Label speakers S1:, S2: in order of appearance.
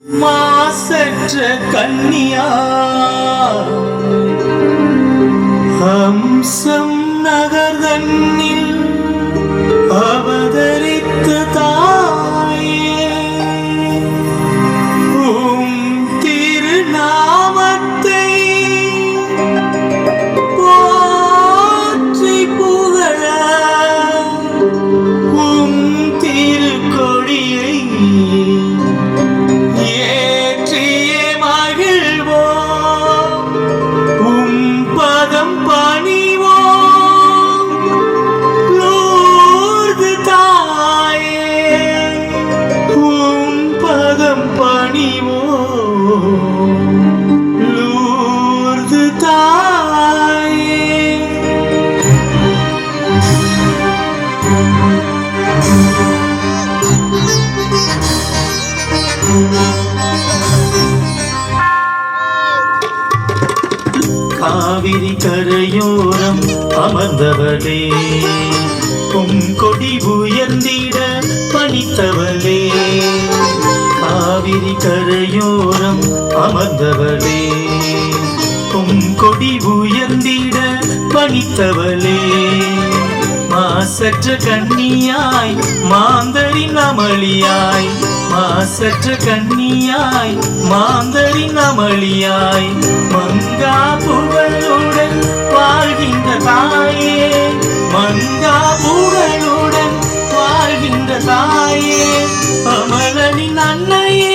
S1: மாசற்ற கன்னியா ஹம்சம் நகர்தன்னில் அவதரித்த தாயே உம் திருநாமத்தை போற்றி புகழ உம் திருக்கொடியை ஏற்றியே மகிழ்வோம் உம் பதம் பணிவோம் லூர்து தாயே உம் பதம் பணிவோம் லூர்து தாயே. காவிரி கரையோரம் அமர்ந்தவளே கொடி உயர்ந்திட பணித்தவளே காவிரி கரையோரம் அமர்ந்தவளே கொடி உயர்ந்திட பணித்தவளே மாசற்ற கன்னியாய் மாந்தரின் அமளியாய் மாசற்ற கன்னியாய் மாந்தரின் அமளியாய் மங்கா புகழுடன் வாழ்கின்ற தாயே மங்கா புகழுடன் வாழ்கின்ற தாயே அமலனின் அன்னையே